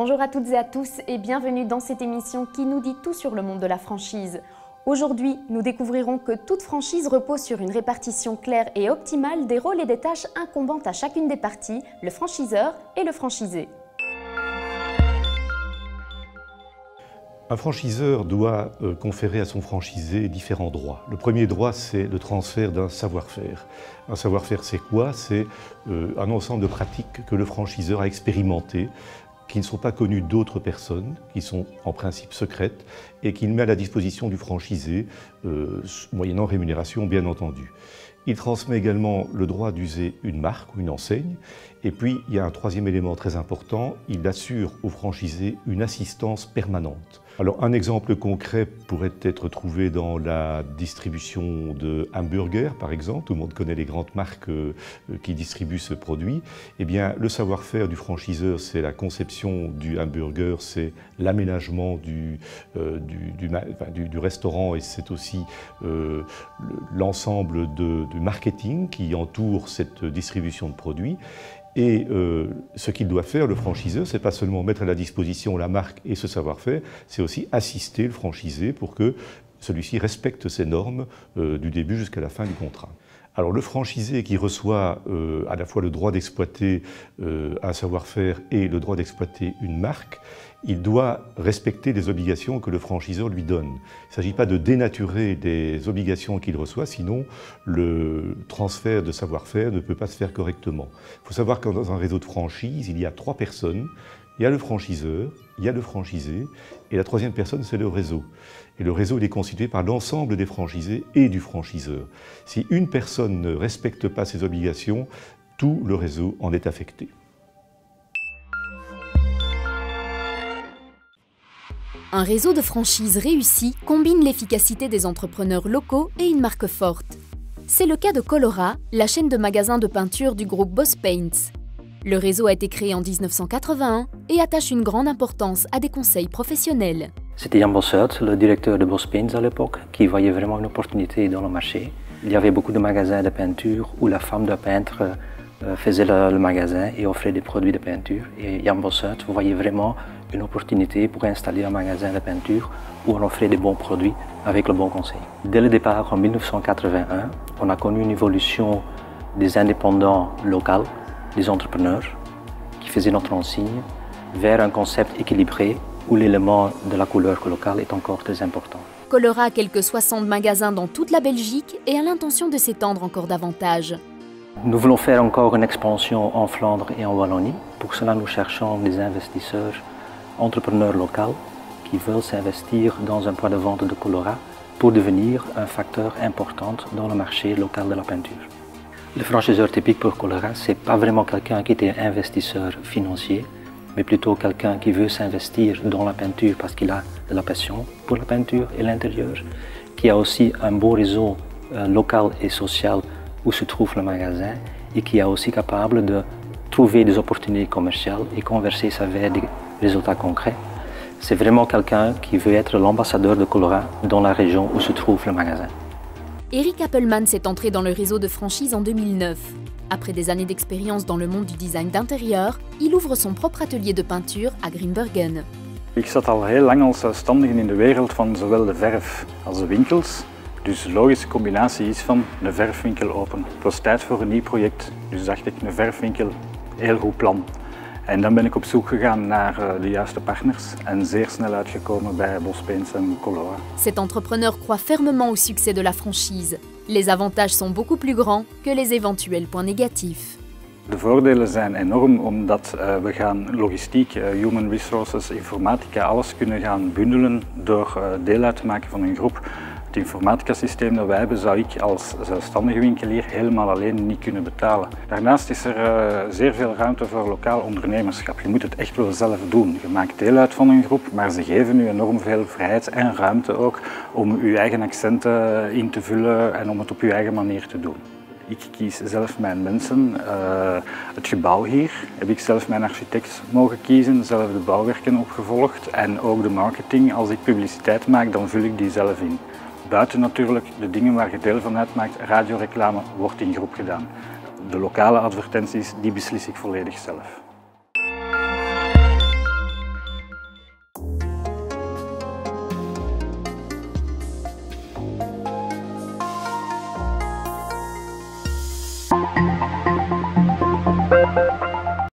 Bonjour à toutes et à tous et bienvenue dans cette émission qui nous dit tout sur le monde de la franchise. Aujourd'hui, nous découvrirons que toute franchise repose sur une répartition claire et optimale des rôles et des tâches incombant à chacune des parties, le franchiseur et le franchisé. Un franchiseur doit conférer à son franchisé différents droits. Le premier droit, c'est le transfert d'un savoir-faire. Un savoir-faire, c'est quoi? C'est un ensemble de pratiques que le franchiseur a expérimentées, qui ne sont pas connues d'autres personnes, qui sont en principe secrètes, et qu'il met à la disposition du franchisé, moyennant rémunération bien entendu. Il transmet également le droit d'user une marque ou une enseigne. Et puis, il y a un troisième élément très important, il assure au franchisé une assistance permanente. Alors, un exemple concret pourrait être trouvé dans la distribution de hamburgers, par exemple. Tout le monde connaît les grandes marques qui distribuent ce produit. Eh bien, le savoir-faire du franchiseur, c'est la conception du hamburger, c'est l'aménagement du restaurant et c'est aussi l'ensemble du marketing qui entoure cette distribution de produits. Et ce qu'il doit faire, le franchiseur, c'est pas seulement mettre à la disposition la marque et ce savoir-faire, c'est aussi assister le franchisé pour que celui-ci respecte ces normes du début jusqu'à la fin du contrat. Alors le franchisé qui reçoit à la fois le droit d'exploiter un savoir-faire et le droit d'exploiter une marque, il doit respecter les obligations que le franchiseur lui donne. Il ne s'agit pas de dénaturer des obligations qu'il reçoit, sinon le transfert de savoir-faire ne peut pas se faire correctement. Il faut savoir que dans un réseau de franchise, il y a 3 personnes. Il y a le franchiseur, il y a le franchisé, et la troisième personne, c'est le réseau. Et le réseau, il est constitué par l'ensemble des franchisés et du franchiseur. Si une personne ne respecte pas ses obligations, tout le réseau en est affecté. Un réseau de franchises réussi combine l'efficacité des entrepreneurs locaux et une marque forte. C'est le cas de Colora, la chaîne de magasins de peinture du groupe Boss Paints. Le réseau a été créé en 1981 et attache une grande importance à des conseils professionnels. C'était Jan Bossert, le directeur de Boss Paints à l'époque, qui voyait vraiment une opportunité dans le marché. Il y avait beaucoup de magasins de peinture où la femme de peintre faisait le magasin et offrait des produits de peinture. Et Jan Bossert voyait vraiment une opportunité pour installer un magasin de peinture où on offrait des bons produits avec le bon conseil. Dès le départ, en 1981, on a connu une évolution des indépendants locaux, des entrepreneurs qui faisaient notre enseigne vers un concept équilibré où l'élément de la couleur locale est encore très important. Colora a quelques 60 magasins dans toute la Belgique et a l'intention de s'étendre encore davantage. Nous voulons faire encore une expansion en Flandre et en Wallonie. Pour cela, nous cherchons des investisseurs, entrepreneurs locaux qui veulent s'investir dans un point de vente de Colora pour devenir un facteur important dans le marché local de la peinture. Le franchiseur typique pour Colora, ce n'est pas vraiment quelqu'un qui est investisseur financier, mais plutôt quelqu'un qui veut s'investir dans la peinture parce qu'il a de la passion pour la peinture et l'intérieur, qui a aussi un beau réseau local et social où se trouve le magasin et qui est aussi capable de trouver des opportunités commerciales et converser ça vers des résultats concrets. C'est vraiment quelqu'un qui veut être l'ambassadeur de Colora dans la région où se trouve le magasin. Eric Appelman s'est entré dans le réseau de franchise en 2009. Après des années d'expérience dans le monde du design d'intérieur, il ouvre son propre atelier de peinture à Grimbergen. Ik zat al heel lang als zelfstandige in de wereld van zowel de verf als de winkels. Dus de logische combinatie is van een verfwinkel open. Het was tijd voor een nieuw project, dus dacht ik een verfwinkel, heel goed plan. En dan ben ik op zoek gegaan naar de juiste partners en zeer snel uitgekomen bij Boss Paints en Colora. Cet entrepreneur croit fermement au succès de la franchise. Les avantages sont beaucoup plus grands que les éventuels points négatifs. De voordelen zijn enorm omdat we gaan logistiek, human resources, informatica, alles kunnen gaan bundelen door deel uit te maken van een groep. Het informatica-systeem dat wij hebben zou ik als zelfstandige winkelier helemaal alleen niet kunnen betalen. Daarnaast is er zeer veel ruimte voor lokaal ondernemerschap. Je moet het echt wel zelf doen. Je maakt deel uit van een groep, maar ze geven u enorm veel vrijheid en ruimte ook om uw eigen accenten in te vullen en om het op uw eigen manier te doen. Ik kies zelf mijn mensen. Het gebouw hier heb ik zelf mijn architect mogen kiezen, zelf de bouwwerken opgevolgd en ook de marketing. Als ik publiciteit maak, dan vul ik die zelf in. Buiten natuurlijk de dingen waar je deel van uitmaakt, radioreclame wordt in groep gedaan. De lokale advertenties, die beslis ik volledig zelf.